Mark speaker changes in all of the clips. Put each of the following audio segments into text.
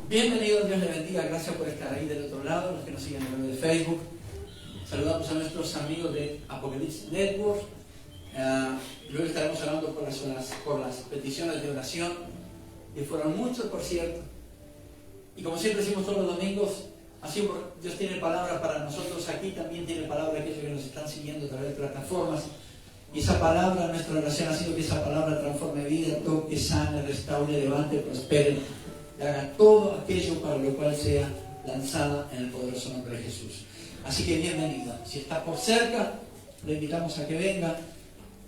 Speaker 1: Bienvenidos, Dios les bendiga, gracias por estar ahí del otro lado, los que nos siguen a través de Facebook. Saludamos a nuestros amigos de Apocalipsis Network. Luego estaremos hablando por las peticiones de oración, que fueron muchos, por cierto. Y como siempre decimos todos los domingos, así Dios tiene palabra para nosotros aquí, también tiene palabra aquellos que nos están siguiendo a través de plataformas. Y esa palabra, nuestra oración ha sido que esa palabra transforme vida, toque, sane, restaure, levante, prospere, y haga todo aquello para lo cual sea lanzada en el poderoso nombre de Jesús. Así que bienvenido. Si está por cerca, le invitamos a que venga.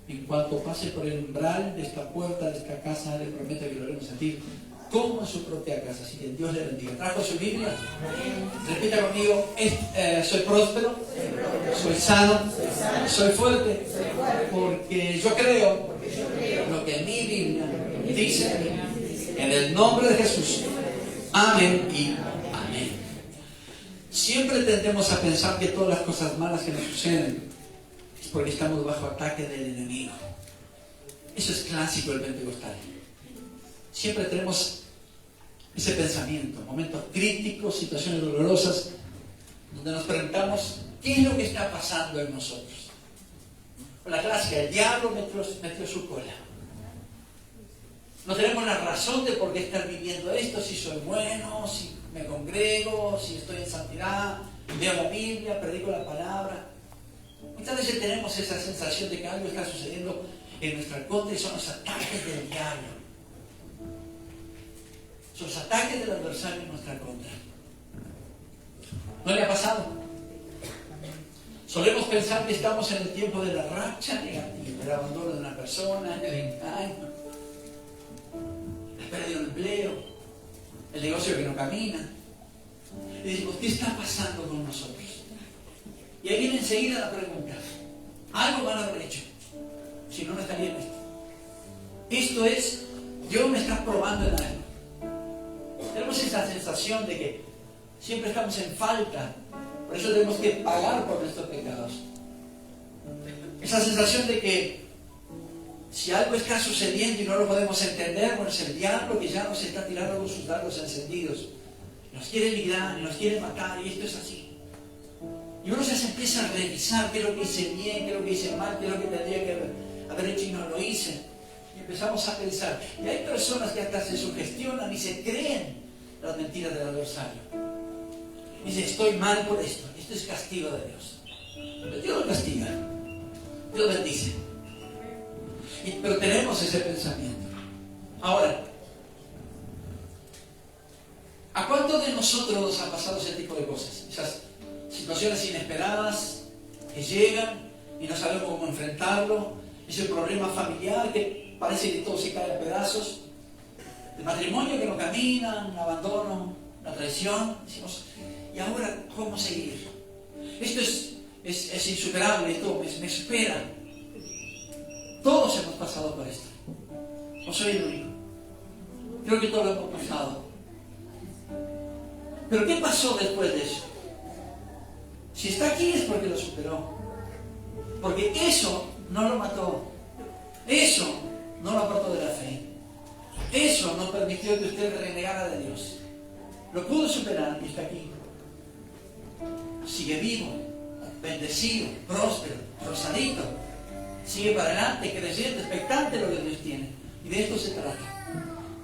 Speaker 1: En cuanto pase por el umbral de esta puerta, de esta casa, le prometo que lo haremos sentir como en su propia casa. Así que Dios le bendiga. ¿Trajo su Biblia? Repita conmigo: soy próspero, soy sano, soy fuerte, porque yo creo lo que mi Biblia dice, en el nombre de Jesús. Amén y amén. Siempre tendemos a pensar que todas las cosas malas que nos suceden es porque estamos bajo ataque del enemigo. Eso es clásico del pentecostal. Siempre tenemos ese pensamiento, momentos críticos, situaciones dolorosas, donde nos preguntamos qué es lo que está pasando en nosotros. La clásica: el diablo metió su cola. No tenemos la razón de por qué estar viviendo esto, si soy bueno, si me congrego, si estoy en santidad, leo la Biblia, predico la palabra. Muchas veces tenemos esa sensación de que algo está sucediendo en nuestra contra y son los ataques del diablo. Son los ataques del adversario en nuestra contra. ¿No le ha pasado? Solemos pensar que estamos en el tiempo de la racha negativa, el abandono de una persona, el engaño, la pérdida de un empleo, el negocio que no camina. Y decimos: ¿qué está pasando con nosotros? Y ahí viene enseguida la pregunta: algo van a haber hecho, si no, no estaría en esto. Esto es, Dios me está probando en algo. Tenemos esa sensación de que siempre estamos en falta, por eso tenemos que pagar por nuestros pecados. Esa sensación de que si algo está sucediendo y no lo podemos entender, bueno, es el diablo que ya nos está tirando con sus dardos encendidos. Nos quiere liquidar, nos quiere matar, y esto es así. Y uno ya se empieza a revisar qué es lo que hice bien, qué es lo que hice mal, qué es lo que tendría que haber hecho y no lo hice. Y empezamos a pensar. Y hay personas que hasta se sugestionan y se creen las mentiras del adversario. Y dicen: estoy mal por esto es castigo de Dios. Pero Dios lo castiga, Dios bendice. Pero tenemos ese pensamiento. Ahora, ¿a cuántos de nosotros nos han pasado ese tipo de cosas? Esas situaciones inesperadas que llegan y no sabemos cómo enfrentarlo, ese problema familiar que parece que todo se cae a pedazos, el matrimonio que no camina, un abandono, una traición. Decimos: ¿y ahora cómo seguir? Esto es insuperable, esto me espera. Todos hemos pasado por esto, no soy el único, creo que todos lo hemos pasado. Pero ¿qué pasó después de eso? Si está aquí es porque lo superó. Porque eso no lo mató. Eso no lo apartó de la fe. Eso no permitió que usted renegara de Dios. Lo pudo superar y está aquí. Sigue vivo, bendecido, próspero, rosadito. Sigue para adelante, creyendo, expectante de lo que Dios tiene. Y de esto se trata.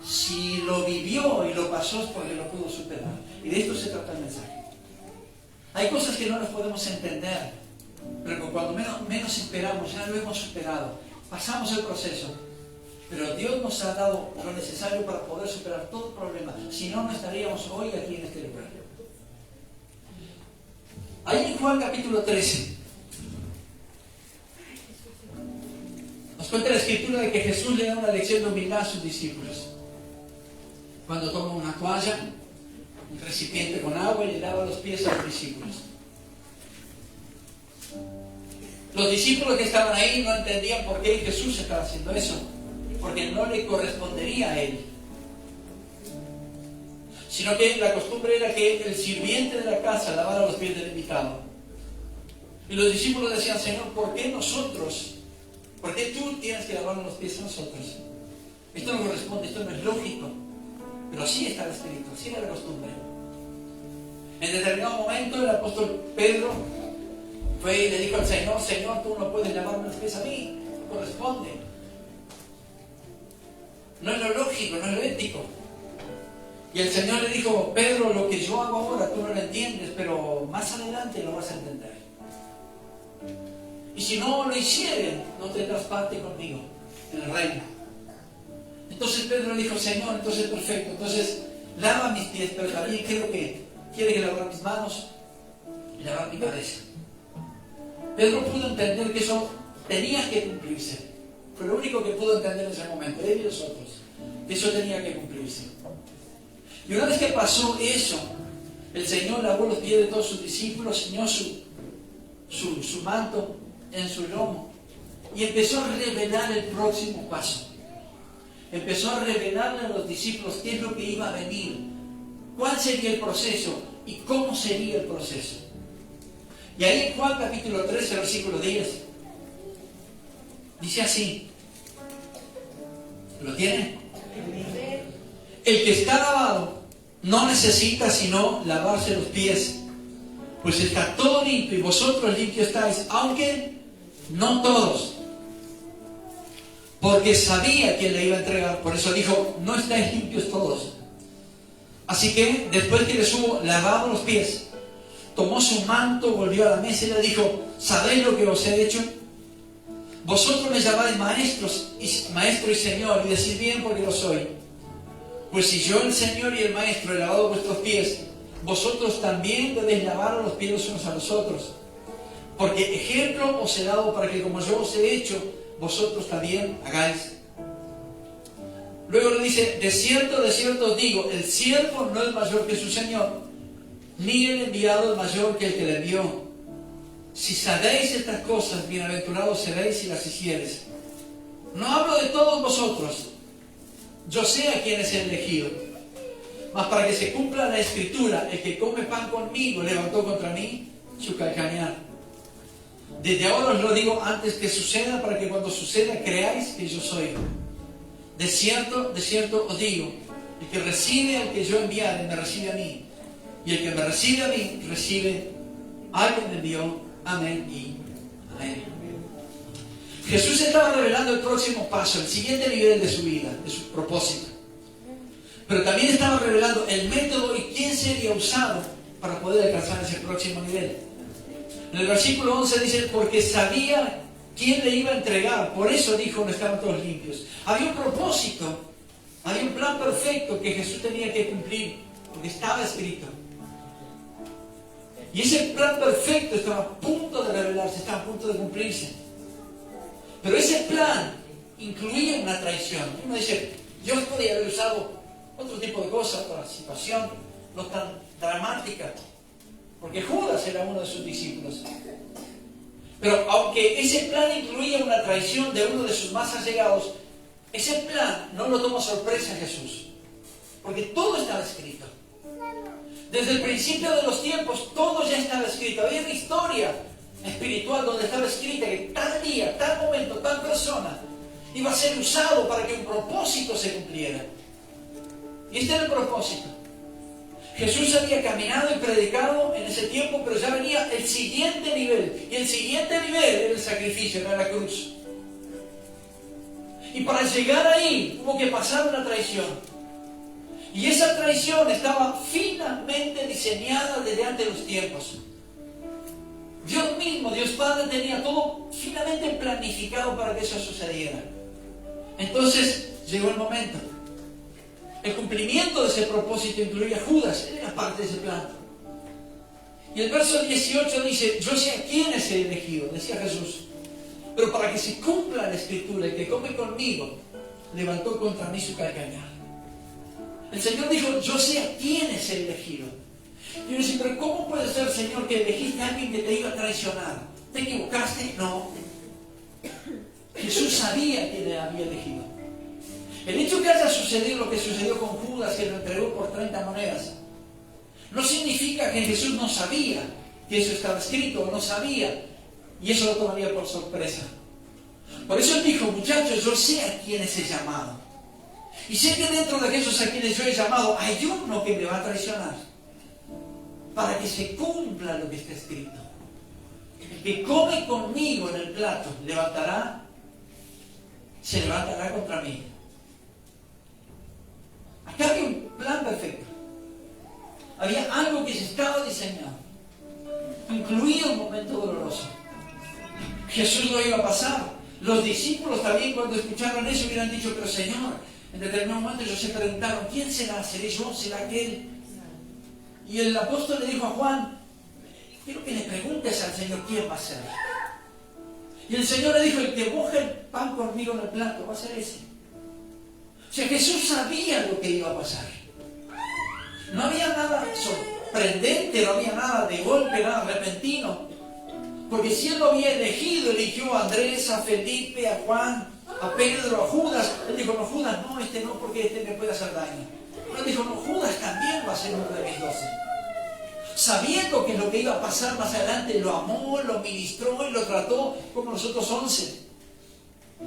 Speaker 1: Si lo vivió y lo pasó es porque lo pudo superar. Y de esto se trata el mensaje. Hay cosas que no las podemos entender, pero cuando menos esperamos ya lo hemos superado. Pasamos el proceso, pero Dios nos ha dado lo necesario para poder superar todo problema. Si no, no estaríamos hoy aquí en este lugar. Ahí en Juan capítulo 13 nos cuenta la escritura de que Jesús le da una lección de humildad a sus discípulos. Cuando toma una toalla, un recipiente con agua, y le lava los pies a los discípulos. Los discípulos que estaban ahí no entendían por qué Jesús estaba haciendo eso, porque no le correspondería a él, sino que la costumbre era que el sirviente de la casa lavara los pies del invitado. Y los discípulos decían: Señor, ¿por qué nosotros? ¿Por qué tú tienes que lavar los pies a nosotros? Esto no corresponde, esto no es lógico. Pero así estaba escrito, así era la costumbre. En determinado momento el apóstol Pedro fue y le dijo al Señor: Señor, tú no puedes lavarme los pies a mí, no corresponde. No es lo lógico, no es lo ético. Y el Señor le dijo: Pedro, lo que yo hago ahora tú no lo entiendes, pero más adelante lo vas a entender. Y si no lo hicieren, no tendrás parte conmigo en el reino. Entonces Pedro le dijo: Señor, entonces perfecto, entonces lava mis pies, pero también creo que quiere que lavar mis manos y lavar mi cabeza. Pedro pudo entender que eso tenía que cumplirse. Fue lo único que pudo entender en ese momento, él y los otros, que eso tenía que cumplirse. Y una vez que pasó eso, el Señor lavó los pies de todos sus discípulos, ciñó su manto en su lomo y empezó a revelar el próximo paso. Empezó a revelarle a los discípulos qué es lo que iba a venir, cuál sería el proceso y cómo sería el proceso. Y ahí en Juan capítulo 13, versículo 10, dice así. ¿Lo tiene? El que está lavado no necesita sino lavarse los pies, pues está todo limpio y vosotros limpios estáis, aunque no todos. Porque sabía quién le iba a entregar, por eso dijo: no estáis limpios todos. Así que después que les hubo lavado los pies, tomó su manto, volvió a la mesa y le dijo: ¿sabéis lo que os he hecho? Vosotros me llamáis maestro y Señor, y decís bien porque lo soy. Pues si yo, el Señor y el Maestro, he lavado vuestros pies, vosotros también debéis lavar los pies los unos a los otros. Porque ejemplo os he dado para que, como yo os he hecho, vosotros también hagáis. Luego le dice: de cierto os digo, el siervo no es mayor que su Señor, ni el enviado es mayor que el que le envió. Si sabéis estas cosas, bienaventurados seréis si las hiciereis. No hablo de todos vosotros, yo sé a quién es el elegido. Mas para que se cumpla la Escritura, el que come pan conmigo levantó contra mí su calcañar. Desde ahora os lo digo antes que suceda, para que cuando suceda creáis que yo soy. De cierto os digo, el que recibe al que yo enviare, me recibe a mí. Y el que me recibe a mí, recibe al que me envió. Amén y amén. Jesús estaba revelando el próximo paso, el siguiente nivel de su vida, de su propósito. Pero también estaba revelando el método y quién sería usado para poder alcanzar ese próximo nivel. En el versículo 11 dice: porque sabía quién le iba a entregar, por eso dijo: no estaban todos limpios. Había un propósito, había un plan perfecto que Jesús tenía que cumplir, porque estaba escrito. Y ese plan perfecto estaba a punto de revelarse, estaba a punto de cumplirse. Pero ese plan incluía una traición. Uno dice: Dios podía haber usado otro tipo de cosas, otra situación, no tan dramática, porque Judas era uno de sus discípulos. Pero aunque ese plan incluía una traición de uno de sus más allegados, ese plan no lo tomó sorpresa a Jesús, porque todo estaba escrito. Desde el principio de los tiempos, todo ya estaba escrito. Había una historia espiritual donde estaba escrita que tal día, tal momento, tal persona iba a ser usado para que un propósito se cumpliera. Y este era el propósito. Jesús había caminado y predicado en ese tiempo, pero ya venía el siguiente nivel. Y el siguiente nivel era el sacrificio, era la cruz. Y para llegar ahí, hubo que pasar una traición. Y esa traición estaba finamente diseñada desde antes de los tiempos. Dios mismo, Dios Padre, tenía todo finamente planificado para que eso sucediera. Entonces llegó el momento. El cumplimiento de ese propósito incluía a Judas, él era parte de ese plan. Y el verso 18 dice: yo sé a quién es el elegido, decía Jesús. Pero para que se cumpla la Escritura, el que come conmigo levantó contra mí su calcañar. El Señor dijo: yo sé a quién es el elegido. Y yo decía: pero ¿cómo puede ser, Señor, que elegiste a alguien que te iba a traicionar? ¿Te equivocaste? No. Jesús sabía quién le había elegido. El hecho que haya sucedido lo que sucedió con Judas, que lo entregó por 30 monedas, no significa que Jesús no sabía que eso estaba escrito, o no sabía, y eso lo tomaría por sorpresa. Por eso él dijo: muchachos, yo sé a quién es el llamado. Y sé que dentro de aquellos a quienes yo he llamado, hay uno que me va a traicionar, para que se cumpla lo que está escrito. El que come conmigo en el plato se levantará contra mí. Acá había un plan perfecto. Había algo que se estaba diseñando, incluido un momento doloroso. Jesús lo iba a pasar. Los discípulos también, cuando escucharon eso, hubieran dicho: pero Señor, en determinado momento ellos se preguntaron: ¿quién será? ¿Seré yo? ¿Será aquel? Y el apóstol le dijo a Juan: quiero que le preguntes al Señor quién va a ser. Y el Señor le dijo: el que moje el pan conmigo en el plato va a ser ese. O sea, Jesús sabía lo que iba a pasar. No había nada sorprendente, no había nada de golpe, nada repentino. Porque si Él lo había elegido, eligió a Andrés, a Felipe, a Juan, a Pedro, a Judas. Él dijo: no, Judas no, este no, porque este me puede hacer daño. Pero Él dijo: no, Judas también va a ser uno de mis 12. Sabiendo que lo que iba a pasar más adelante, lo amó, lo ministró y lo trató como los otros 11.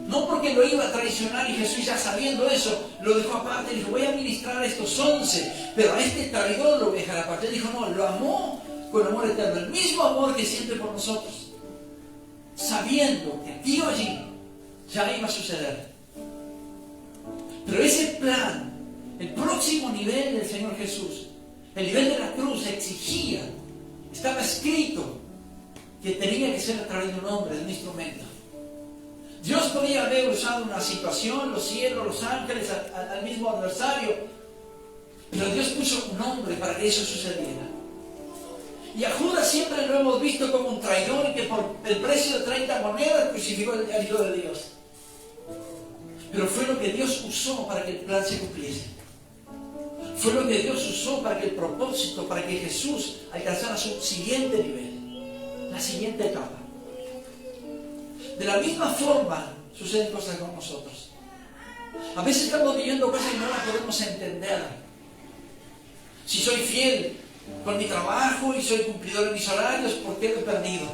Speaker 1: No porque lo iba a traicionar, y Jesús, ya sabiendo eso, lo dejó aparte. Dijo: voy a ministrar a estos 11, pero a este traidor lo voy a dejar aparte. Él dijo: no, lo amó con amor eterno, el mismo amor que siente por nosotros, sabiendo que aquí o allí ya iba a suceder. Pero ese plan, el próximo nivel del Señor Jesús, el nivel de la cruz, exigía, estaba escrito, que tenía que ser a través de un hombre, de un instrumento. Dios podía haber usado una situación, los cielos, los ángeles, al mismo adversario, pero Dios puso un hombre para que eso sucediera. Y a Judas siempre lo hemos visto como un traidor, y que por el precio de 30 monedas crucificó al Hijo de Dios. Pero fue lo que Dios usó para que el plan se cumpliese. Fue lo que Dios usó para que el propósito, para que Jesús alcanzara su siguiente nivel, la siguiente etapa. De la misma forma suceden cosas con nosotros. A veces estamos viviendo cosas y no las podemos entender. Si soy fiel con mi trabajo y soy cumplidor de mis horarios, ¿por qué lo he perdido?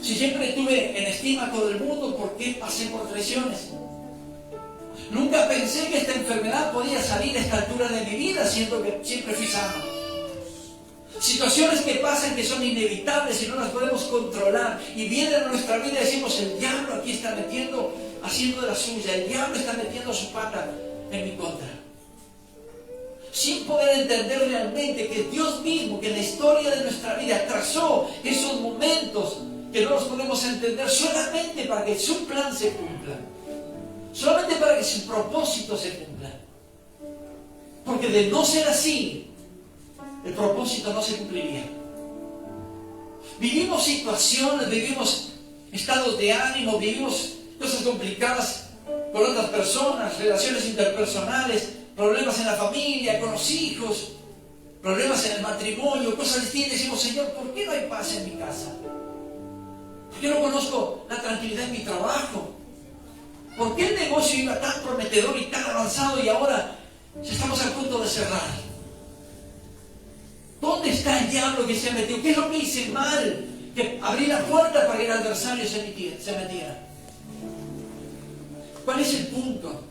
Speaker 1: Si siempre estuve en estima a todo el mundo, ¿por qué pasé por traiciones? Nunca pensé que esta enfermedad podía salir a esta altura de mi vida, siendo que siempre fui sano. Situaciones que pasan, que son inevitables y no las podemos controlar, y vienen a nuestra vida y decimos: el diablo aquí está metiendo, haciendo de la suya, el diablo está metiendo su pata en mi contra. Sin poder entender realmente que Dios mismo, que en la historia de nuestra vida trazó esos momentos que no los podemos entender, solamente para que su plan se cumpla, solamente para que su propósito se cumpla. Porque de no ser así, el propósito no se cumpliría. Vivimos situaciones, vivimos estados de ánimo, vivimos cosas complicadas con otras personas, relaciones interpersonales, problemas en la familia, con los hijos, problemas en el matrimonio, cosas distintas. Decimos: Señor, ¿por qué no hay paz en mi casa? ¿Por qué no conozco la tranquilidad en mi trabajo? ¿Por qué el negocio iba tan prometedor y tan avanzado y ahora ya estamos a punto de cerrar? ¿Dónde está el diablo que se ha metido? ¿Qué es lo que hice mal? Que abrí la puerta para que el adversario se metiera. ¿Cuál es el punto?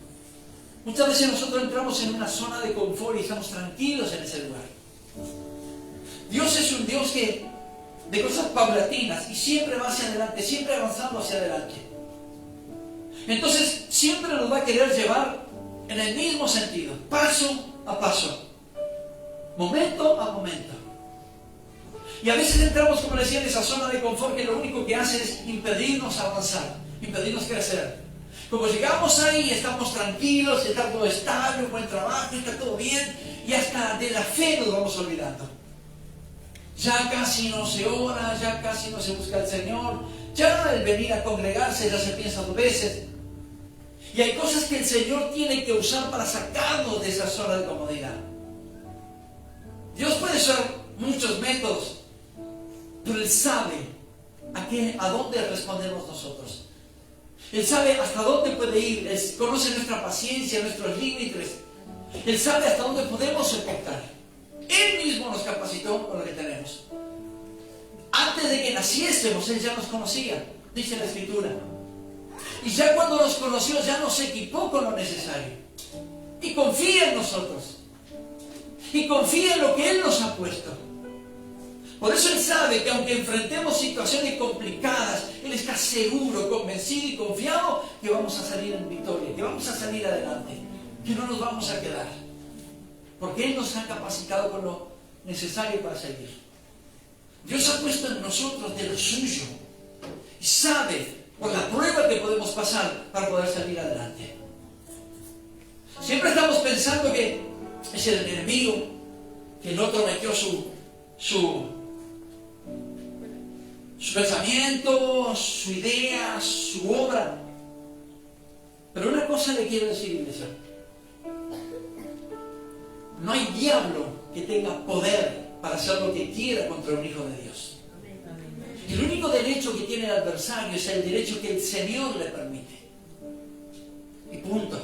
Speaker 1: Muchas veces nosotros entramos en una zona de confort y estamos tranquilos en ese lugar. Dios es un Dios de cosas paulatinas, y siempre va hacia adelante, siempre avanzando hacia adelante. Entonces siempre nos va a querer llevar en el mismo sentido, paso a paso, momento a momento. Y a veces entramos, como decía, en esa zona de confort que lo único que hace es impedirnos avanzar, impedirnos crecer. Como llegamos ahí, estamos tranquilos, está todo estable, un buen trabajo, está todo bien, y hasta de la fe nos vamos olvidando. Ya casi no se ora, ya casi no se busca al Señor, ya el venir a congregarse ya se piensa 2 veces. Y hay cosas que el Señor tiene que usar para sacarnos de esa zona de comodidad. Dios puede usar muchos métodos, pero Él sabe a dónde respondemos nosotros. Él sabe hasta dónde puede ir. Él conoce nuestra paciencia, nuestros límites. Él sabe hasta dónde podemos soportar. Él mismo nos capacitó con lo que tenemos. Antes de que naciésemos, Él ya nos conocía, dice la Escritura. Y ya cuando nos conoció, ya nos equipó con lo necesario. Y confía en nosotros. Y confía en lo que Él nos ha puesto. Por eso Él sabe que aunque enfrentemos situaciones complicadas, Él está seguro, convencido y confiado que vamos a salir en victoria, que vamos a salir adelante, que no nos vamos a quedar. Porque Él nos ha capacitado con lo necesario para seguir. Dios ha puesto en nosotros de lo suyo y sabe por la prueba que podemos pasar para poder salir adelante. Siempre estamos pensando que es el enemigo, que el otro metió su pensamiento, su idea, su obra. Pero una cosa le quiero decir, iglesia: no hay diablo que tenga poder para hacer lo que quiera contra un hijo de Dios. El único derecho que tiene el adversario es el derecho que el Señor le permite. Y punto.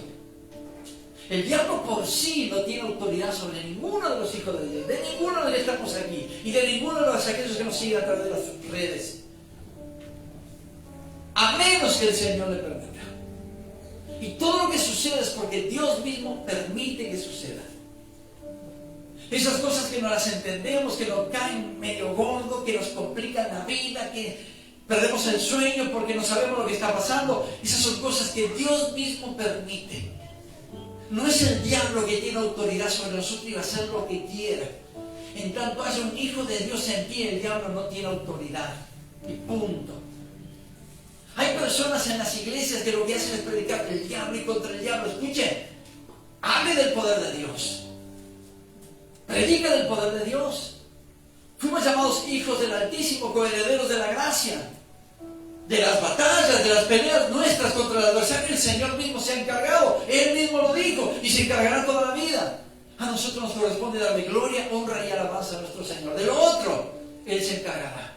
Speaker 1: El diablo por sí no tiene autoridad sobre ninguno de los hijos de Dios, de ninguno de los que estamos aquí, y de ninguno de los aquellos que nos siguen a través de las redes. A menos que el Señor le permita. Y todo lo que sucede es porque Dios mismo permite que suceda. Esas cosas que no las entendemos, que nos caen medio gordo, que nos complican la vida, que perdemos el sueño porque no sabemos lo que está pasando, esas son cosas que Dios mismo permite. No es el diablo que tiene autoridad sobre nosotros y va a hacer lo que quiera. En tanto haya un hijo de Dios en ti, el diablo no tiene autoridad. Y punto. Hay personas en las iglesias que lo que hacen es predicar el diablo y contra el diablo. Escuche, hable del poder de Dios. Predica del poder de Dios. Fuimos llamados hijos del Altísimo, coherederos de la gracia. De las batallas, de las peleas nuestras contra el adversario, el Señor mismo se ha encargado. Él mismo lo dijo y se encargará toda la vida. A nosotros nos corresponde darle gloria, honra y alabanza a nuestro Señor. De lo otro, Él se encargará.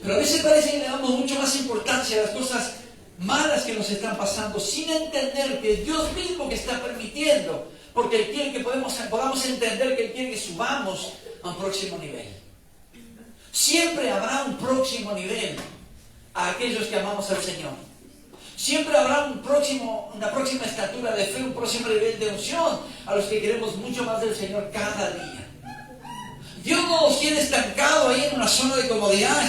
Speaker 1: Pero a veces parece que le damos mucho más importancia a las cosas malas que nos están pasando, sin entender que Dios mismo que está permitiendo, porque Él quiere que podamos entender que Él quiere que subamos a un próximo nivel. Siempre habrá un próximo nivel a aquellos que amamos al Señor. Siempre habrá una próxima estatura de fe, un próximo nivel de unción a los que queremos mucho más del Señor cada día. Dios no nos quiere estancados ahí en una zona de comodidad,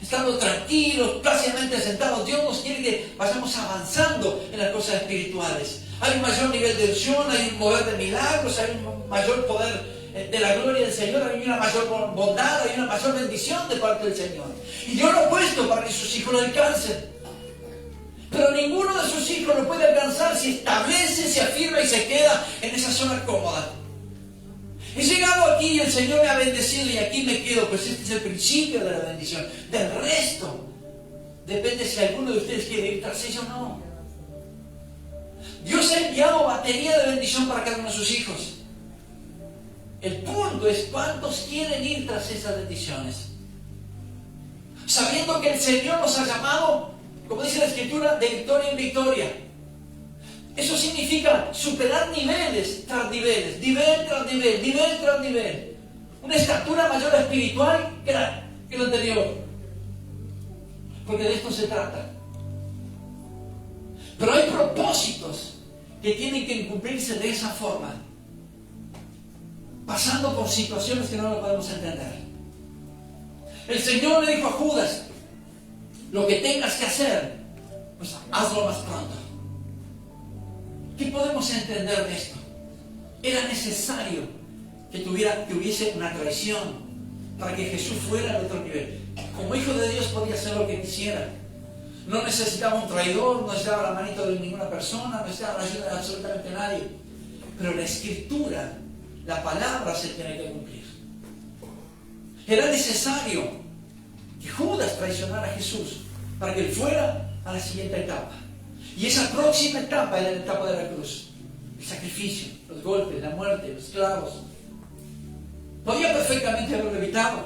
Speaker 1: estando tranquilos, plácidamente sentados. Dios nos quiere que vayamos avanzando en las cosas espirituales. Hay un mayor nivel de unción, hay un mover de milagros, hay un mayor poder de la gloria del Señor, hay una mayor bondad, hay una mayor bendición de parte del Señor. Y Dios lo ha puesto para que sus hijos lo alcancen. Pero ninguno de sus hijos lo puede alcanzar si establece, se afirma y se queda en esa zona cómoda. He llegado aquí y el Señor me ha bendecido y aquí me quedo, pues este es el principio de la bendición. Del resto, depende si alguno de ustedes quiere ir tras ella o no. Dios ha enviado batería de bendición para cada uno de sus hijos. El punto es cuántos quieren ir tras esas bendiciones. Sabiendo que el Señor nos ha llamado, como dice la Escritura, de victoria en victoria. Eso significa superar niveles tras niveles, nivel tras nivel, nivel tras nivel. Una estatura mayor espiritual que lo anterior. Porque de esto se trata. Pero hay propósitos que tienen que cumplirse de esa forma, pasando por situaciones que no lo podemos entender. El Señor le dijo a Judas: lo que tengas que hacer, pues hazlo más pronto. ¿Qué podemos entender de esto? Era necesario que hubiese una traición para que Jesús fuera al otro nivel. Como hijo de Dios podía hacer lo que quisiera. No necesitaba un traidor, no necesitaba la manito de ninguna persona, no necesitaba la ayuda de absolutamente nadie. Pero la Escritura, la palabra se tiene que cumplir. Era necesario que Judas traicionara a Jesús para que él fuera a la siguiente etapa. Y esa próxima etapa era la etapa de la cruz. El sacrificio, los golpes, la muerte, los clavos. Podía perfectamente haberlo evitado.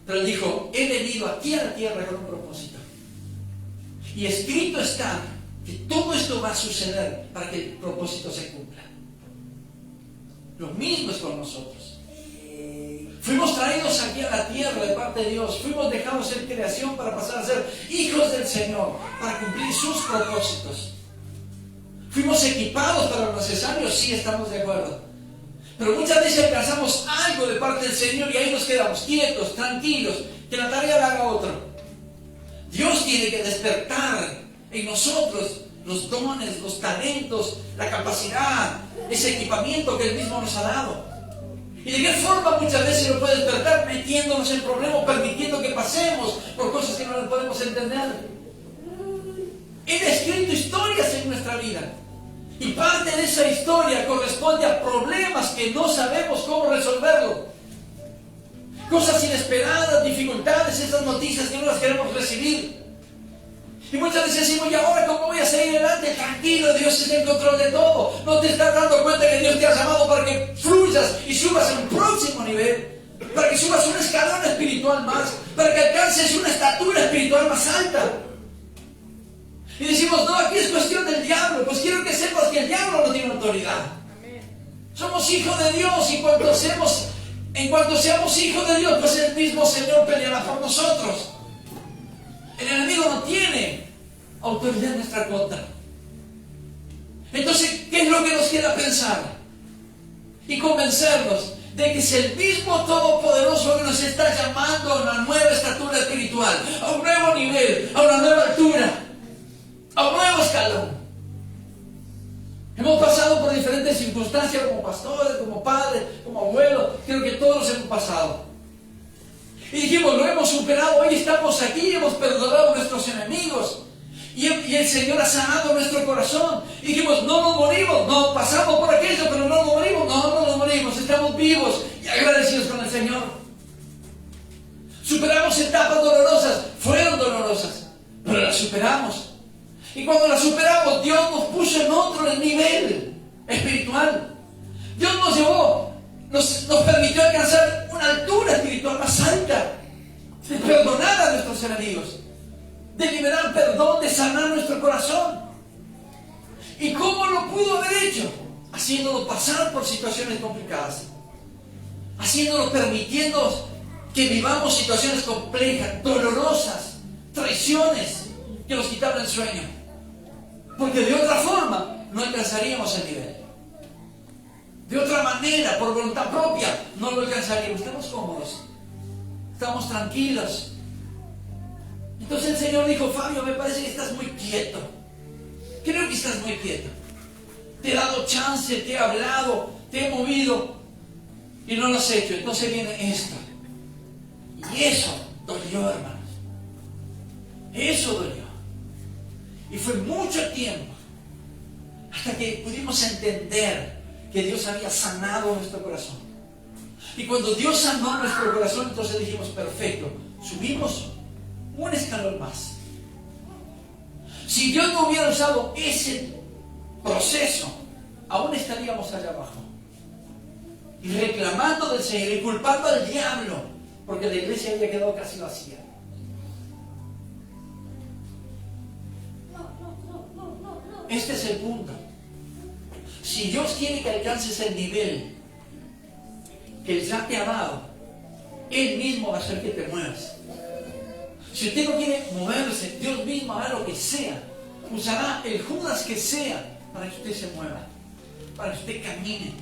Speaker 1: Pero él dijo: he venido aquí a la tierra con un propósito. Y escrito está que todo esto va a suceder para que el propósito se cumpla. Lo mismo es con nosotros. Fuimos traídos aquí a la tierra de parte de Dios. Fuimos dejados en creación para pasar a ser hijos del Señor, para cumplir sus propósitos. ¿Fuimos equipados para lo necesario? Sí, estamos de acuerdo. Pero muchas veces alcanzamos algo de parte del Señor y ahí nos quedamos quietos, tranquilos, que la tarea la haga otro. Dios tiene que despertar en nosotros los dones, los talentos, la capacidad, ese equipamiento que Él mismo nos ha dado. ¿Y de qué forma muchas veces lo puede despertar? Metiéndonos en problemas, permitiendo que pasemos por cosas que no le podemos entender. Él ha escrito historias en nuestra vida. Y parte de esa historia corresponde a problemas que no sabemos cómo resolverlo. Cosas inesperadas, dificultades, esas noticias que no las queremos recibir. Y muchas veces decimos, ¿y ahora cómo voy a seguir adelante? Tranquilo, Dios está en control de todo. No te estás dando cuenta que Dios te ha llamado para que fluyas y subas a un próximo nivel. Para que subas un escalón espiritual más. Para que alcances una estatura espiritual más alta. Y decimos, no, aquí es cuestión del diablo. Pues quiero que sepas que el diablo no tiene autoridad. Somos hijos de Dios y en cuanto seamos hijos de Dios, pues el mismo Señor peleará por nosotros. El enemigo no tiene autoridad en nuestra contra. Entonces, ¿qué es lo que nos queda pensar? Y convencernos de que es el mismo Todopoderoso que nos está llamando a una nueva estatura espiritual, a un nuevo nivel, a una nueva altura, a un nuevo escalón. Hemos pasado por diferentes circunstancias como pastores, como padres, como abuelos. Creo que todos hemos pasado. Y dijimos, lo hemos superado, hoy estamos aquí, hemos perdonado a nuestros enemigos. Y el Señor ha sanado nuestro corazón. Y dijimos, no nos morimos, no pasamos por aquello, pero no nos morimos, no nos morimos, estamos vivos y agradecidos con el Señor. Superamos etapas dolorosas, fueron dolorosas, pero las superamos. Y cuando las superamos, Dios nos puso en otro nivel espiritual. Dios nos llevó, nos permitió alcanzar una altura espiritual más alta, de perdonar a nuestros enemigos, de liberar perdón, de sanar nuestro corazón. ¿Y cómo lo pudo haber hecho? Haciéndolo pasar por situaciones complicadas, haciéndolo, permitiendo que vivamos situaciones complejas, dolorosas, traiciones que nos quitaban el sueño, porque de otra forma no alcanzaríamos el nivel. De otra manera, por voluntad propia, no lo alcanzaríamos. Estamos cómodos, estamos tranquilos. Entonces el Señor dijo, Fabio, me parece que estás muy quieto. Creo que estás muy quieto. Te he dado chance, te he hablado, te he movido y no lo has hecho. Entonces viene esto. Y eso dolió, hermanos. Eso dolió. Y fue mucho tiempo hasta que pudimos entender que Dios había sanado nuestro corazón. Y cuando Dios sanó nuestro corazón, entonces dijimos, perfecto, subimos un escalón más. Si Dios no hubiera usado ese proceso, aún estaríamos allá abajo. Y reclamando del Señor y culpando al diablo, porque la iglesia había quedado casi vacía. Este es el punto. Si Dios quiere que alcances el nivel que Él ya te ha dado, Él mismo va a hacer que te muevas. Si usted no quiere moverse, Dios mismo hará lo que sea. Usará el Judas que sea para que usted se mueva, para que usted camine,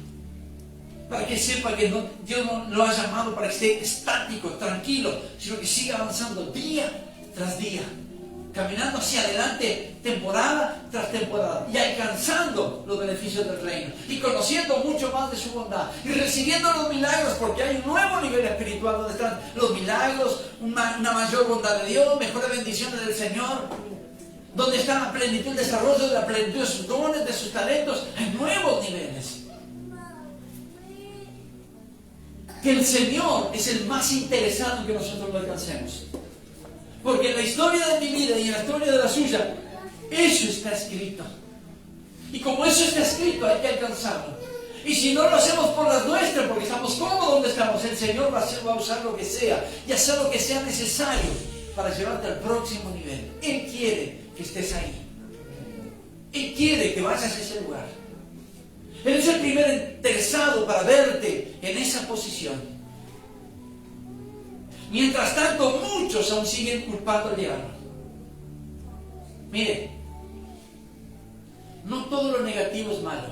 Speaker 1: para que sepa que Dios no lo ha llamado para que esté estático, tranquilo, sino que siga avanzando día tras día, caminando hacia adelante temporada tras temporada y alcanzando los beneficios del reino y conociendo mucho más de su bondad y recibiendo los milagros, porque hay un nuevo nivel espiritual donde están los milagros, una mayor bondad de Dios, mejores bendiciones del Señor, donde está la plenitud, el desarrollo de la plenitud de sus dones, de sus talentos, en nuevos niveles. Que el Señor es el más interesado en que nosotros lo alcancemos. Porque en la historia de mi vida y en la historia de la suya, eso está escrito. Y como eso está escrito, hay que alcanzarlo. Y si no lo hacemos por las nuestras, porque estamos cómodos donde estamos, el Señor va a usar lo que sea y hacer lo que sea necesario para llevarte al próximo nivel. Él quiere que estés ahí. Él quiere que vayas a ese lugar. Él es el primer interesado para verte en esa posición. Mientras tanto, muchos aún siguen culpando al diablo. Mire, no todo lo negativo es malo.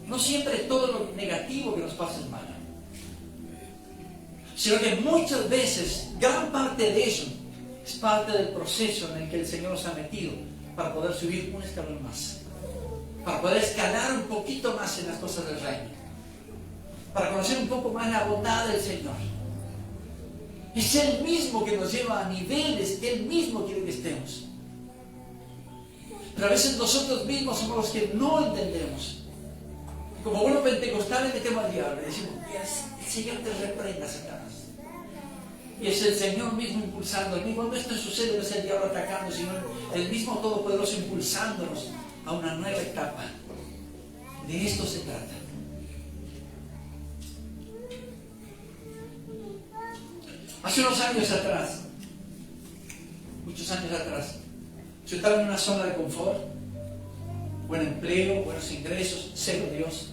Speaker 1: No siempre todo lo negativo que nos pasa es malo. Sino que muchas veces, gran parte de eso es parte del proceso en el que el Señor nos ha metido para poder subir un escalón más. Para poder escalar un poquito más en las cosas del reino. Para conocer un poco más la bondad del Señor. Es Él mismo que nos lleva a niveles que Él mismo quiere que estemos. Pero a veces nosotros mismos somos los que no entendemos. Como buenos pentecostales metemos al diablo y decimos: el Señor te reprenda, Satanás. Y es el Señor mismo impulsándonos. Y cuando esto sucede, no es el diablo atacando, sino el mismo Todopoderoso impulsándonos a una nueva etapa. De esto se trata. Hace unos años atrás, muchos años atrás, yo estaba en una zona de confort, buen empleo, buenos ingresos, cero Dios.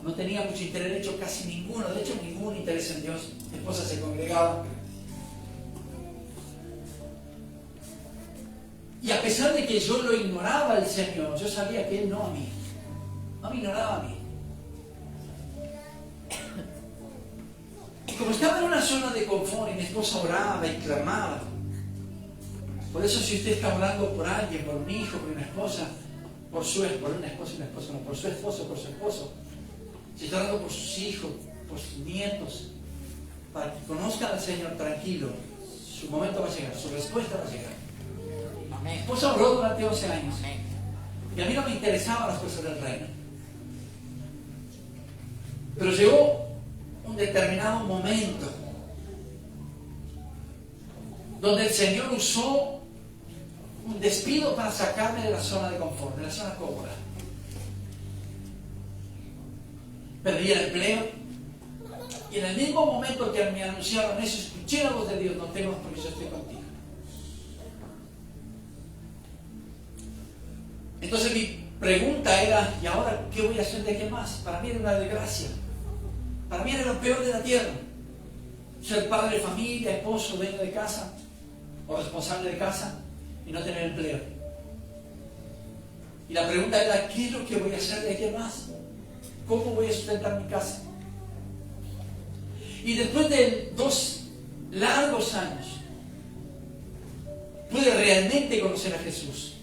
Speaker 1: No tenía mucho interés, de hecho casi ninguno, de hecho ningún interés en Dios. Mi esposa se congregaba. Y a pesar de que yo lo ignoraba al Señor, yo sabía que Él no a mí. No me ignoraba a mí. Y como estaba en una zona de confort y mi esposa oraba y clamaba, por eso si usted está orando por alguien, por un hijo, por una esposa, por su esposo, no, por su esposo, si está orando por sus hijos, por sus nietos, para que conozcan al Señor tranquilo, su momento va a llegar, su respuesta va a llegar. Mi esposa oró durante 11 años y a mí no me interesaban las cosas del reino. Pero llegó un determinado momento donde el Señor usó un despido para sacarme de la zona de confort, de la zona cómoda. Perdí el empleo y en el mismo momento que me anunciaron eso, escuché la voz de Dios: no temas porque yo estoy contigo. Entonces mi pregunta era: ¿y ahora qué voy a hacer de aquí más? Para mí era una desgracia. Para mí era lo peor de la tierra. Ser padre de familia, esposo, dueño de casa o responsable de casa y no tener empleo. Y la pregunta era: ¿qué es lo que voy a hacer de aquí más? ¿Cómo voy a sustentar mi casa? Y después de 2 largos años pude realmente conocer a Jesús.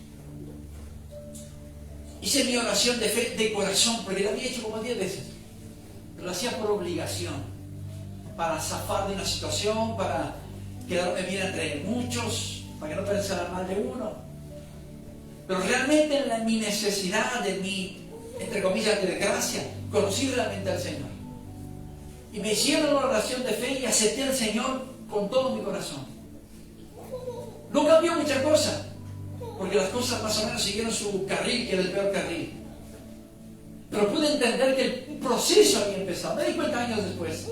Speaker 1: Hice mi oración de fe, de corazón, porque la había hecho como 10 veces. Pero lo hacía por obligación, para zafar de una situación, para quedarme bien entre muchos, para que no pensaran mal de uno. Pero realmente en mi necesidad, de mi, entre comillas, de gracia, conocí realmente al Señor. Y me hicieron una oración de fe y acepté al Señor con todo mi corazón. No cambió muchas cosas, porque las cosas más o menos siguieron su carril, que era el peor carril. Pero pude entender que un proceso había empezado. Me di cuenta años después.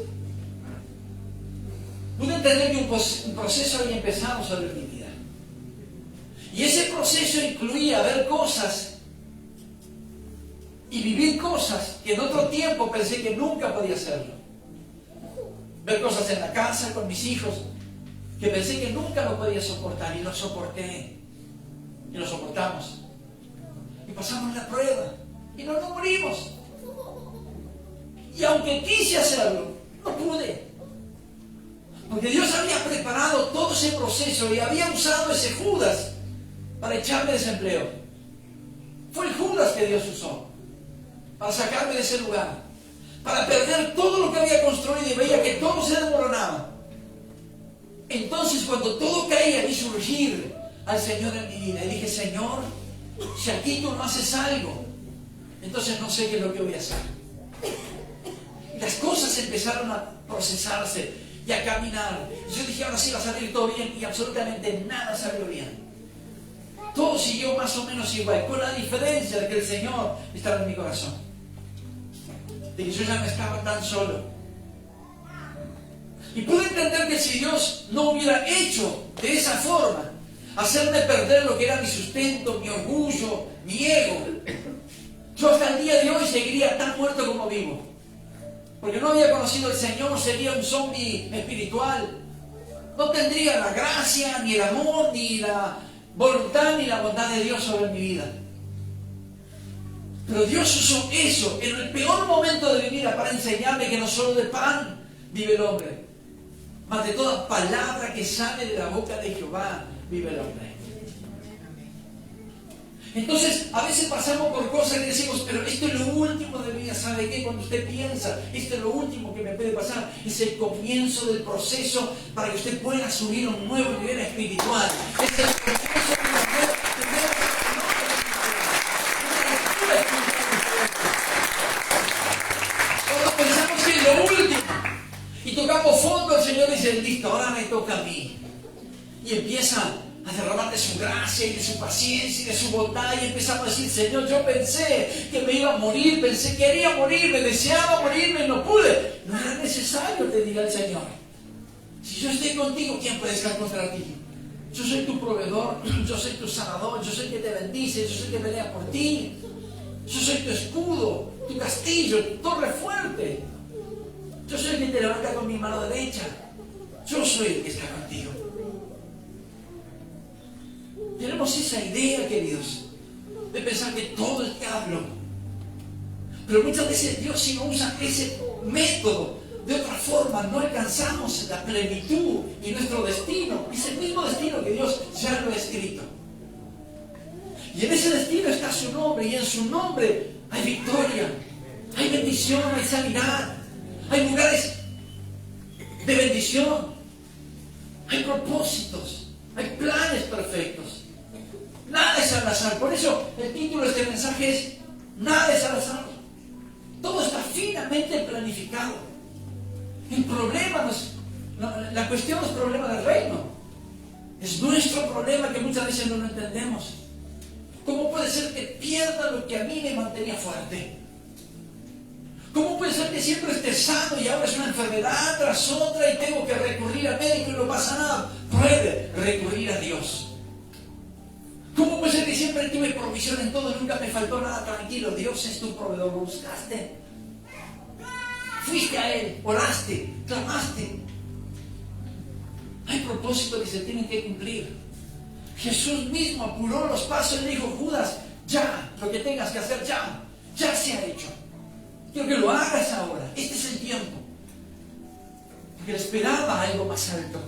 Speaker 1: Pude entender que un proceso había empezado sobre mi vida. Y ese proceso incluía ver cosas y vivir cosas que en otro tiempo pensé que nunca podía hacerlo. Ver cosas en la casa con mis hijos que pensé que nunca lo podía soportar, y lo soporté. Y lo soportamos. Y pasamos la prueba. Y no nos morimos. Y aunque quise hacerlo, no pude. Porque Dios había preparado todo ese proceso y había usado ese Judas para echarme de desempleo. Fue el Judas que Dios usó para sacarme de ese lugar, para perder todo lo que había construido, y veía que todo se desmoronaba. Entonces, cuando todo caía, vi surgir al Señor en mi vida y dije: Señor, si aquí tú no haces algo, entonces no sé qué es lo que voy a hacer. Y las cosas empezaron a procesarse y a caminar. Yo dije: ahora sí va a salir todo bien, y absolutamente nada salió bien. Todo siguió más o menos igual, con la diferencia de que el Señor estaba en mi corazón, de que yo ya no estaba tan solo. Y pude entender que si Dios no hubiera hecho de esa forma, hacerme perder lo que era mi sustento, mi orgullo, mi ego, yo hasta el día de hoy seguiría tan muerto como vivo. Porque no había conocido al Señor, sería un zombie espiritual. No tendría la gracia, ni el amor, ni la voluntad, ni la bondad de Dios sobre mi vida. Pero Dios usó eso en el peor momento de mi vida para enseñarme que no solo de pan vive el hombre, mas de toda palabra que sale de la boca de Jehová vive el hombre. Entonces, a veces pasamos por cosas que decimos, pero esto es lo último de mi vida. ¿Sabe qué? Cuando usted piensa, esto es lo último que me puede pasar, es el comienzo del proceso para que usted pueda subir a un nuevo nivel espiritual. Es el comienzo de una nueva Cuando pensamos que es lo último y tocamos fondo, el Señor dice, listo, ahora me toca a mí. Y empieza a derramar de su gracia y de su paciencia y de su bondad, y empezamos a decir, Señor, yo pensé que me iba a morir, quería morirme, deseaba morirme y no pude. No era necesario, te diga el Señor. Si yo estoy contigo, ¿quién puede estar contra ti? Yo soy tu proveedor, yo soy tu sanador, yo soy el que te bendice, yo soy el que pelea por ti. Yo soy tu escudo, tu castillo, tu torre fuerte. Yo soy el que te levanta con mi mano derecha. Yo soy el que está contigo. Tenemos esa idea, queridos, de pensar que todo es diablo. Pero muchas veces Dios, si no usa ese método, de otra forma no alcanzamos la plenitud y nuestro destino. Es el mismo destino que Dios ya lo ha escrito. Y en ese destino está su nombre, y en su nombre hay victoria, hay bendición, hay sanidad, hay lugares de bendición, hay propósitos, hay planes perfectos. Nada es al azar. Por eso el título de este mensaje es Nada es al azar. Todo está finamente planificado. El problema no es, la cuestión no es problema del reino. Es nuestro problema que muchas veces no lo entendemos. ¿Cómo puede ser que pierda lo que a mí me mantenía fuerte? ¿Cómo puede ser que siempre esté sano y ahora es una enfermedad tras otra y tengo que recurrir al médico y no pasa nada? Puede recurrir a Dios. ¿Cómo puede ser que siempre tuve provisión en todo, nunca me faltó nada? Tranquilo, Dios es tu proveedor. Lo buscaste, fuiste a Él, oraste, clamaste. Hay propósitos que se tienen que cumplir. Jesús mismo apuró los pasos y le dijo, Judas, ya, lo que tengas que hacer ya se ha hecho. Quiero que lo hagas ahora, este es el tiempo. Porque le esperaba algo más alto.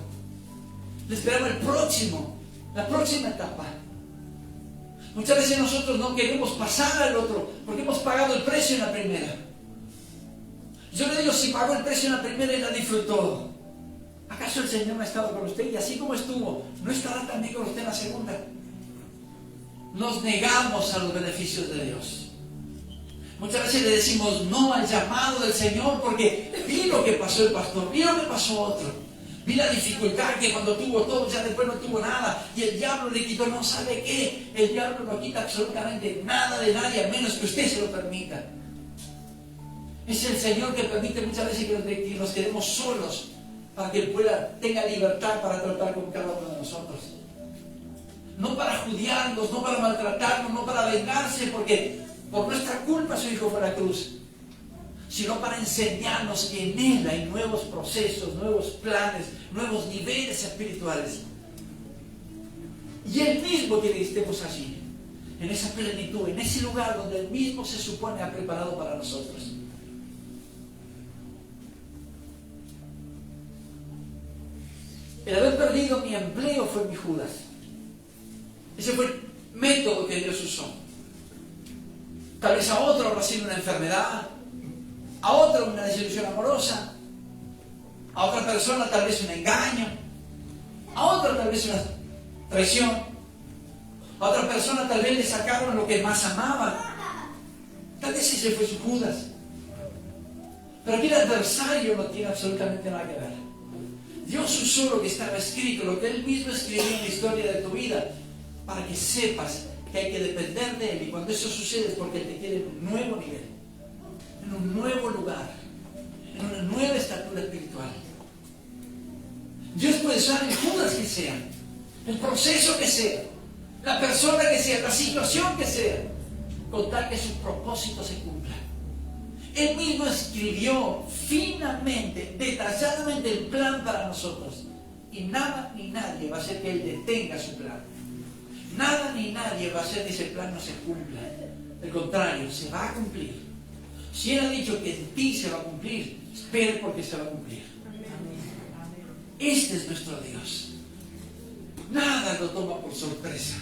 Speaker 1: Le esperaba la próxima etapa. Muchas veces nosotros no queremos pasar al otro porque hemos pagado el precio en la primera. Yo le digo, si pagó el precio en la primera y la disfrutó, ¿acaso el Señor no ha estado con usted? Y así como estuvo, ¿no estará también con usted en la segunda? Nos negamos a los beneficios de Dios. Muchas veces le decimos no al llamado del Señor porque vi lo que pasó el pastor, vi lo que pasó otro. Vi la dificultad que cuando tuvo todo ya después no tuvo nada y el diablo le quitó. No sabe qué, el diablo no quita absolutamente nada de nadie a menos que usted se lo permita. Es el Señor que permite muchas veces que nos quedemos solos para que Él tenga libertad para tratar con cada uno de nosotros. No para judiarnos, no para maltratarnos, no para vengarse porque por nuestra culpa su Hijo fue a la cruz, sino para enseñarnos que en Él hay nuevos procesos, nuevos planes, nuevos niveles espirituales. Y Él mismo quiere que estemos allí, en esa plenitud, en ese lugar donde Él mismo se supone ha preparado para nosotros. El haber perdido mi empleo fue mi Judas. Ese fue el método que Dios usó. Tal vez a otro habrá sido una enfermedad, a otro una desilusión amorosa, a otra persona tal vez un engaño, a otro tal vez una traición, a otra persona tal vez le sacaron lo que más amaba. Tal vez ese fue su Judas. Pero aquí el adversario no tiene absolutamente nada que ver. Dios usó lo que estaba escrito, lo que Él mismo escribió en la historia de tu vida, para que sepas que hay que depender de Él. Y cuando eso sucede es porque Él te quiere en un nuevo nivel, en un nuevo lugar, en una nueva estatura espiritual. Dios puede usar el Judas que sea, el proceso que sea, la persona que sea, la situación que sea, con tal que sus propósitos se cumplan. Él mismo escribió finamente, detalladamente el plan para nosotros. Y nada ni nadie va a hacer que Él detenga su plan. Nada ni nadie va a hacer que ese plan no se cumpla. Al contrario, se va a cumplir. Si Él ha dicho que en ti se va a cumplir, espera porque se va a cumplir. Este es nuestro Dios. Nada lo toma por sorpresa.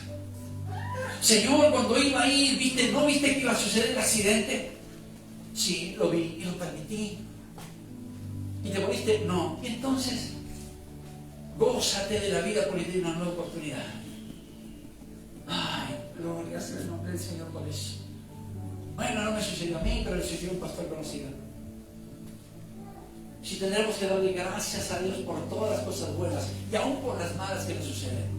Speaker 1: Señor, cuando iba a ir, ¿no viste que iba a suceder el accidente? Sí, lo vi y lo permití. ¿Y te moriste? No. Y entonces, gózate de la vida porque tienes una nueva oportunidad. Ay, gloria sea el nombre del Señor por eso. Bueno, no me sucedió a mí, pero le sucedió a un pastor conocido. Si tendremos que darle gracias a Dios por todas las cosas buenas y aún por las malas que nos suceden.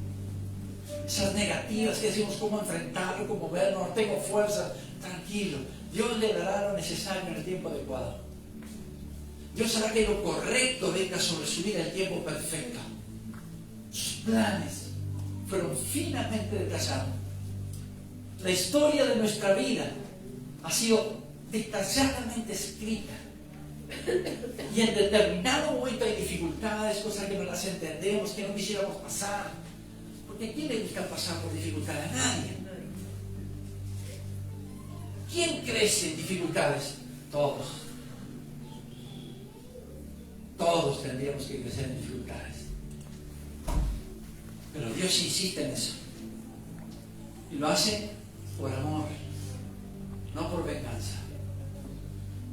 Speaker 1: Esas negativas que decimos cómo enfrentarlo, cómo verlo, no tengo fuerza. Tranquilo, Dios le dará lo necesario en el tiempo adecuado. Dios hará que lo correcto venga sobre su vida en el tiempo perfecto. Sus planes fueron finamente detallados. La historia de nuestra vida ha sido detalladamente escrita. Y en determinado momento hay dificultades, cosas que no las entendemos, que no quisiéramos pasar. Porque ¿a quién le gusta pasar por dificultades? A nadie. ¿Quién crece en dificultades? Todos. Todos tendríamos que crecer en dificultades. Pero Dios insiste en eso. Y lo hace por amor, no por venganza.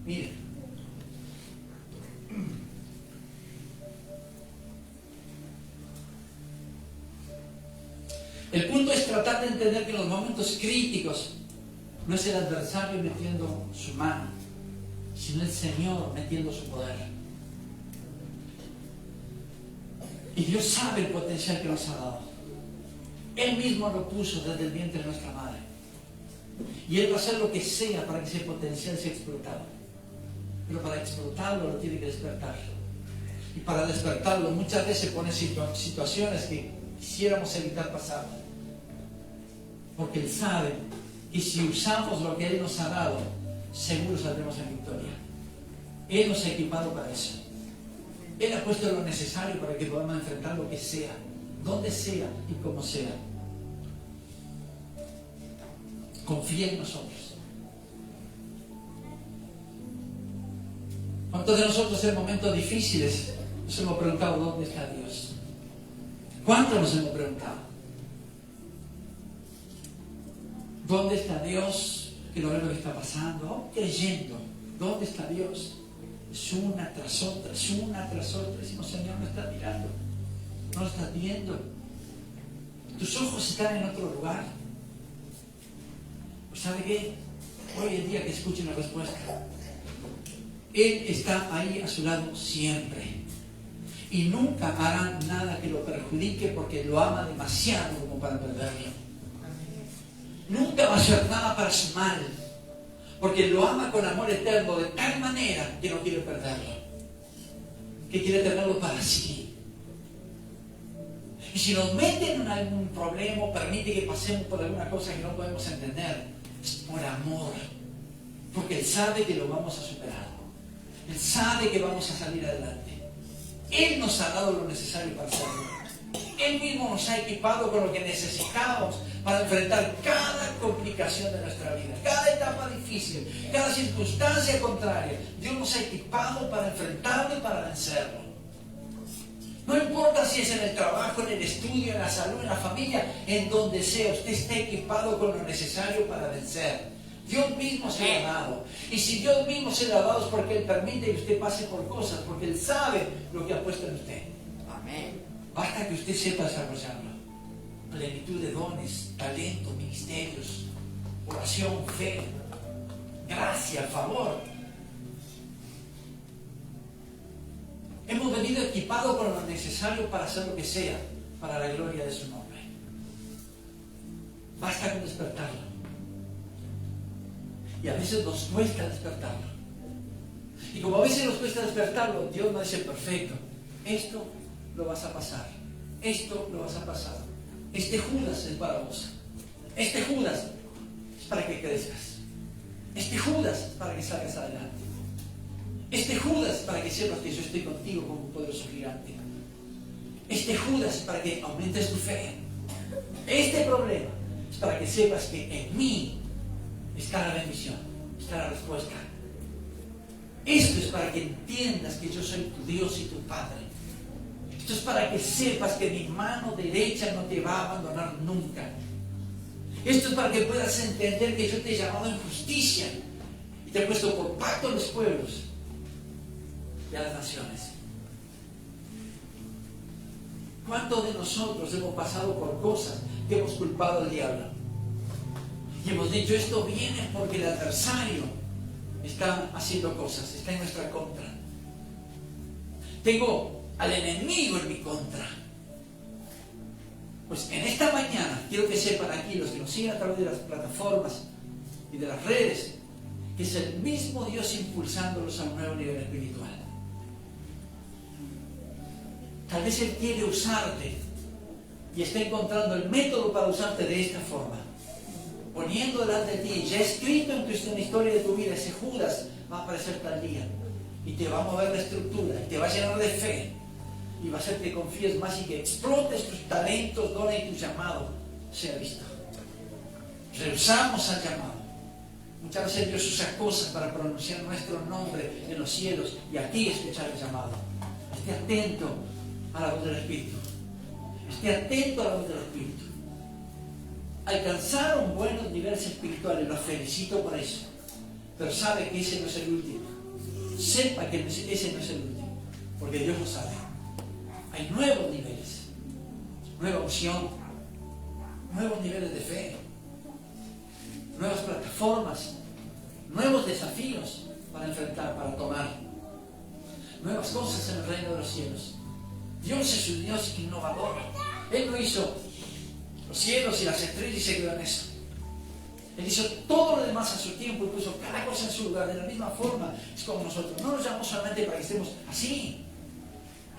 Speaker 1: Miren. El punto es tratar de entender que en los momentos críticos no es el adversario metiendo su mano, sino el Señor metiendo su poder. Y Dios sabe el potencial que nos ha dado. Él mismo lo puso desde el vientre de nuestra madre. Y Él va a hacer lo que sea para que ese potencial sea explotado. Pero para explotarlo lo tiene que despertar. Y para despertarlo muchas veces pone situaciones que quisiéramos evitar pasar. Porque Él sabe que si usamos lo que Él nos ha dado, seguro saldremos en victoria. Él nos ha equipado para eso. Él ha puesto lo necesario para que podamos enfrentar lo que sea, donde sea y como sea. Confía en nosotros. ¿Cuántos de nosotros en momentos difíciles nos hemos preguntado dónde está Dios? ¿Cuántos nos hemos preguntado? ¿Dónde está Dios? Que no ve lo que está pasando. Aún creyendo, ¿dónde está Dios? Es una tras otra, es una tras otra. Decimos, Señor, no estás mirando, no lo estás viendo. Tus ojos están en otro lugar. Pues ¿sabe qué? Hoy es día que escuchen la respuesta. Él está ahí a su lado siempre. Y nunca hará nada que lo perjudique porque lo ama demasiado como para perderlo. Nunca va a hacer nada para su mal, porque lo ama con amor eterno de tal manera que no quiere perderlo, que quiere tenerlo para sí. Y si nos meten en algún problema, permite que pasemos por alguna cosa que no podemos entender, es por amor, porque Él sabe que lo vamos a superar. Él sabe que vamos a salir adelante. Él nos ha dado lo necesario para hacerlo. Él mismo nos ha equipado con lo que necesitamos para enfrentar cada complicación de nuestra vida, cada etapa difícil, cada circunstancia contraria. Dios nos ha equipado para enfrentarlo y para vencerlo. No importa si es en el trabajo, en el estudio, en la salud, en la familia, en donde sea, usted está equipado con lo necesario para vencer. Dios mismo se lo ha dado. Y si Dios mismo se lo ha dado es porque Él permite que usted pase por cosas, porque Él sabe lo que ha puesto en usted. Amén. Basta que usted sepa desarrollarlo. Plenitud de dones, talento, ministerios, oración, fe, gracia, favor. Hemos venido equipados con lo necesario para hacer lo que sea, para la gloria de su nombre. Basta con despertarlo. Y a veces nos cuesta despertarlo. Y como a veces nos cuesta despertarlo, Dios nos dice, perfecto, esto lo vas a pasar, esto lo vas a pasar. Este Judas es para vos. Este Judas es para que crezcas. Este Judas es para que salgas adelante. Este Judas es para que sepas que yo estoy contigo como un poderoso gigante. Este Judas es para que aumentes tu fe. Este problema es para que sepas que en mí está la bendición, está la respuesta. Esto es para que entiendas que yo soy tu Dios y tu Padre. Esto es para que sepas que mi mano derecha no te va a abandonar nunca. Esto es para que puedas entender que yo te he llamado en justicia y te he puesto por pacto a los pueblos y a las naciones. ¿Cuántos de nosotros hemos pasado por cosas que hemos culpado al diablo? Y hemos dicho, esto viene porque el adversario está haciendo cosas, está en nuestra contra. Tengo al enemigo en mi contra. Pues en esta mañana quiero que sepan aquí, los que nos siguen a través de las plataformas y de las redes, que es el mismo Dios impulsándolos a un nuevo nivel espiritual. Tal vez Él quiere usarte y está encontrando el método para usarte de esta forma, poniendo delante de ti, ya escrito en la historia de tu vida, ese Judas va a aparecer tal día y te va a mover la estructura y te va a llenar de fe y va a hacer que confíes más y que explotes tus talentos, dones y tu llamado sea visto. Rehusamos al llamado. Muchas veces Dios usa cosas para pronunciar nuestro nombre en los cielos y aquí escuchar el llamado. Esté atento a la voz del Espíritu. Esté atento a la voz del Espíritu. Alcanzaron buenos niveles espirituales, los felicito por eso. Pero sabe que ese no es el último. Sepa que ese no es el último, porque Dios lo sabe. Hay nuevos niveles, nueva unción, nuevos niveles de fe, nuevas plataformas, nuevos desafíos para enfrentar, para tomar, nuevas cosas en el reino de los cielos. Dios es un Dios innovador. Él no hizo los cielos y las estrellas y se quedó en eso. Él hizo todo lo demás a su tiempo y puso cada cosa en su lugar. De la misma forma es como nosotros. No nos llamó solamente para que estemos así,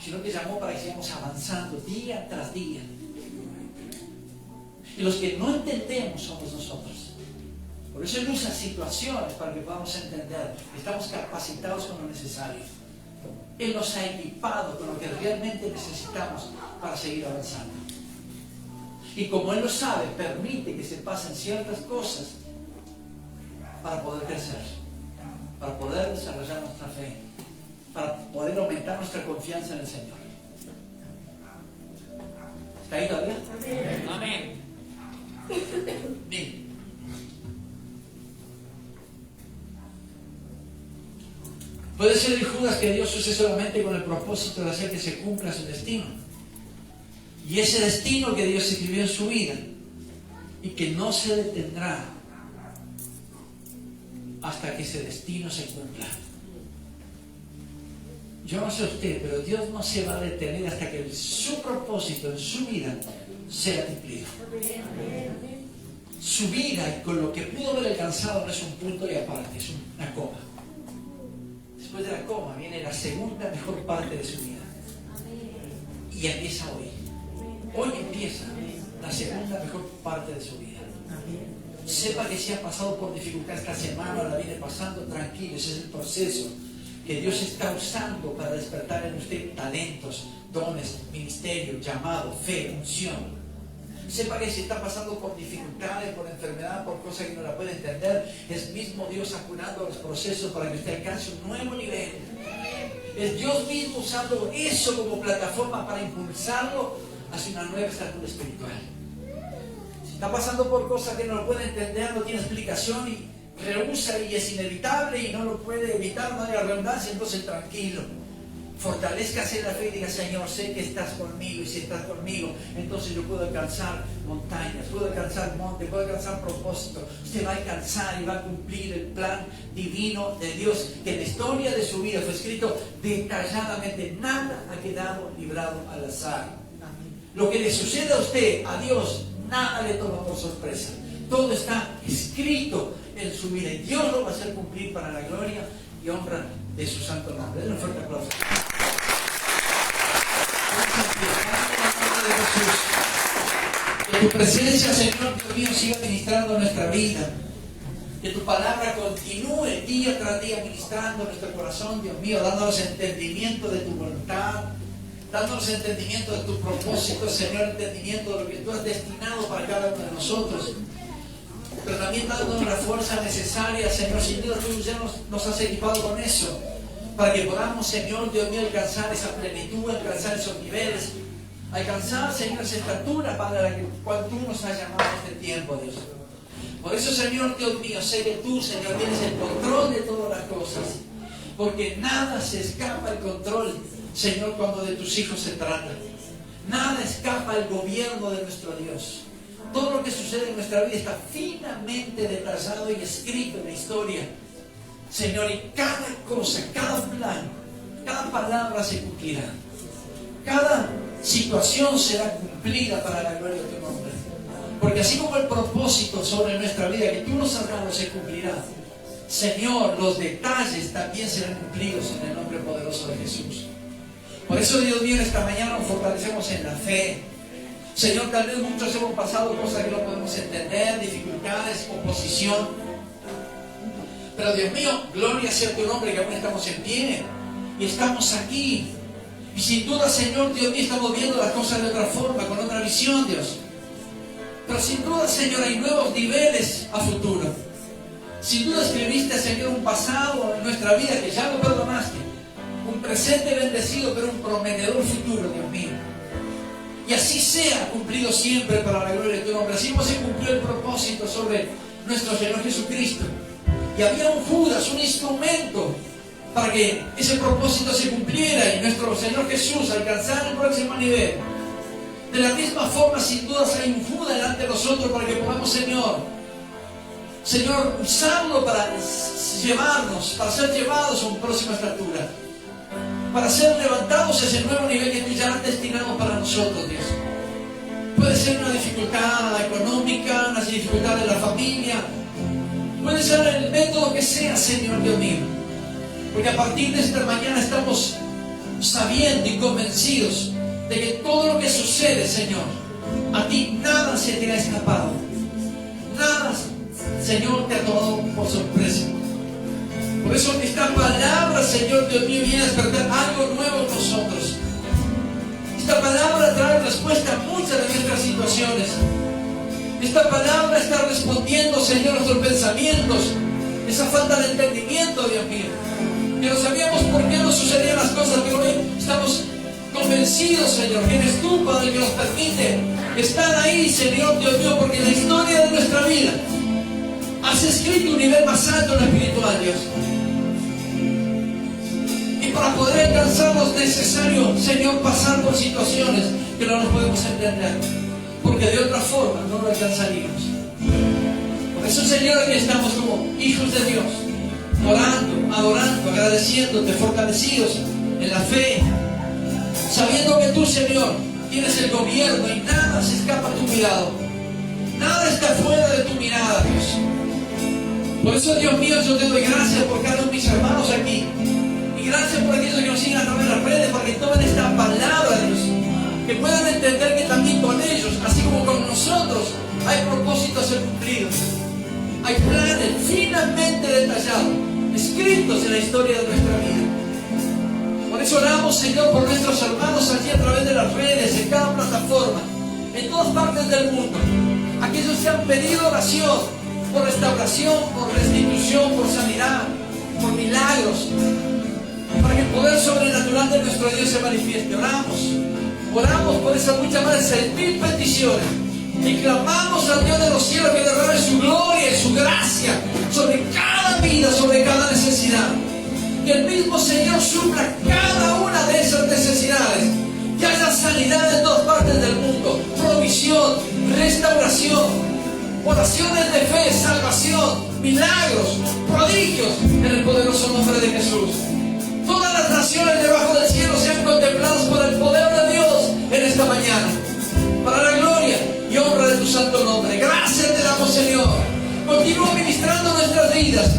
Speaker 1: sino que llamó para que sigamos avanzando día tras día. Y los que no entendemos somos nosotros. Por eso Él usa situaciones para que podamos entender. Estamos capacitados con lo necesario. Él nos ha equipado con lo que realmente necesitamos para seguir avanzando. Y como Él lo sabe, permite que se pasen ciertas cosas para poder crecer, para poder desarrollar nuestra fe, para poder aumentar nuestra confianza en el Señor. ¿Está ahí todavía? Amén. Bien. Puede ser el Judas que Dios use solamente con el propósito de hacer que se cumpla su destino. Y ese destino que Dios escribió en su vida y que no se detendrá hasta que ese destino se cumpla. Yo no sé usted, pero Dios no se va a detener hasta que su propósito en su vida sea cumplido. Su vida, con lo que pudo haber alcanzado, no es un punto y aparte, es una coma. Después de la coma viene la segunda mejor parte de su vida. Y empieza hoy. Hoy empieza la segunda mejor parte de su vida. Sepa que si ha pasado por dificultad esta semana, la viene pasando tranquilo. Ese es el proceso que Dios está usando para despertar en usted talentos, dones, ministerio, llamado, fe, unción. Sepa que si está pasando por dificultades, por enfermedad, por cosas que no la puede entender, es mismo Dios apurando los procesos para que usted alcance un nuevo nivel. Es Dios mismo usando eso como plataforma para impulsarlo hacia una nueva estatura espiritual. Si está pasando por cosas que no lo puede entender, no tiene explicación y rehúsa y es inevitable y no lo puede evitar, no hay redundancia, entonces tranquilo. Fortalezcase en la fe y diga: Señor, sé que estás conmigo, y si estás conmigo, entonces yo puedo alcanzar montañas, puedo alcanzar montes, puedo alcanzar propósitos. Usted va a alcanzar y va a cumplir el plan divino de Dios, que en la historia de su vida fue escrito detalladamente. Nada ha quedado librado al azar. Lo que le sucede a usted, a Dios, nada le toma por sorpresa. Todo está escrito en su vida y Dios lo va a hacer cumplir para la gloria y honra de su santo nombre. Denle un fuerte aplauso. Que tu presencia, Señor Dios mío, siga ministrando nuestra vida. Que tu palabra continúe día tras día ministrando nuestro corazón, Dios mío, dándonos entendimiento de tu voluntad, dándonos entendimiento de tu propósito, Señor, entendimiento de lo que tú has destinado para cada uno de nosotros. pero también dándonos la fuerza necesaria, Señor. Sin duda tú ya nos has equipado con eso, para que podamos, Señor Dios mío, alcanzar esa plenitud, alcanzar esos niveles, alcanzar, Señor, esa estatura para la cual tú nos has llamado a este tiempo, Dios. Por eso, Señor Dios mío, sé que tú, Señor, tienes el control de todas las cosas, porque nada se escapa al control, Señor, cuando de tus hijos se trata. Nada escapa al gobierno de nuestro Dios. Todo lo que sucede en nuestra vida está finamente detallado y escrito en la historia, Señor, y cada cosa, cada plan, cada palabra se cumplirá. Cada situación será cumplida para la gloria de tu nombre. Porque así como el propósito sobre nuestra vida que tú nos has dado se cumplirá, Señor, los detalles también serán cumplidos en el nombre poderoso de Jesús. Por eso, Dios mío, esta mañana nos fortalecemos en la fe. Señor, tal vez muchos hemos pasado cosas que no podemos entender, dificultades, oposición. Pero Dios mío, gloria sea tu nombre, que aún estamos en pie y estamos aquí. Y sin duda, Señor, Dios mío, estamos viendo las cosas de otra forma, con otra visión, Dios. Pero sin duda, Señor, hay nuevos niveles a futuro. Sin duda escribiste, Señor, un pasado en nuestra vida que ya lo perdonaste. Un presente bendecido, pero un prometedor futuro, Dios mío. Y así sea cumplido siempre para la gloria de tu nombre. Así como se cumplió el propósito sobre nuestro Señor Jesucristo. Y había un Judas, un instrumento para que ese propósito se cumpliera y nuestro Señor Jesús alcanzara el próximo nivel. De la misma forma, sin duda, hay un Judas delante de nosotros para que podamos, Señor, usarlo para llevarnos, para ser llevados a una próxima estatura, para ser levantados a ese nuevo nivel que tú ya has destinado para nosotros, Dios. Puede ser una dificultad económica, una dificultad de la familia, puede ser el método que sea, Señor Dios mío. Porque a partir de esta mañana estamos sabiendo y convencidos de que todo lo que sucede, Señor, a ti nada se te ha escapado. Nada, Señor, te ha tomado por sorpresa. Por eso esta palabra, Señor Dios mío, viene a despertar algo nuevo en nosotros. Esta palabra trae respuesta a muchas de nuestras situaciones. Esta palabra está respondiendo, Señor, a nuestros pensamientos, esa falta de entendimiento, Dios mío. Que no sabíamos por qué nos sucedían las cosas, pero hoy estamos convencidos, Señor, que eres tú, Padre, que nos permite estar ahí, Señor Dios mío, porque en la historia de nuestra vida has escrito un nivel más alto en lo espiritual, Dios. Y para poder alcanzarlo es necesario, Señor, pasar por situaciones que no nos podemos entender, porque de otra forma no lo alcanzaríamos. Por eso, Señor, aquí estamos como hijos de Dios, orando, adorando, agradeciéndote, fortalecidos en la fe, sabiendo que tú, Señor, tienes el gobierno y nada se escapa a tu mirada. Nada está fuera de tu mirada, Dios. Por eso, Dios mío, yo te doy gracias por cada uno de mis hermanos aquí. Y gracias por aquellos que nos siguen a través de las redes, para que tomen esta palabra, Dios. Que puedan entender que también con ellos, así como con nosotros, hay propósitos a ser cumplidos. Hay planes finamente detallados, escritos en la historia de nuestra vida. Por eso oramos, Señor, por nuestros hermanos aquí a través de las redes, en cada plataforma, en todas partes del mundo. Aquellos que han pedido oración por restauración, por restitución, por sanidad, por milagros, para que el poder sobrenatural de nuestro Dios se manifieste. Oramos por esas muchas más de 6,000 peticiones. Y clamamos al Dios de los cielos que derrame su gloria y su gracia sobre cada vida, sobre cada necesidad. Que el mismo Señor supla cada una de esas necesidades. Que haya sanidad en todas partes del mundo, provisión, restauración, oraciones de fe, salvación, milagros, prodigios en el poderoso nombre de Jesús. Todas las naciones debajo del cielo sean contempladas por el poder de Dios en esta mañana, para la gloria y honra de tu santo nombre. Gracias te damos, Señor. Continúa ministrando nuestras vidas.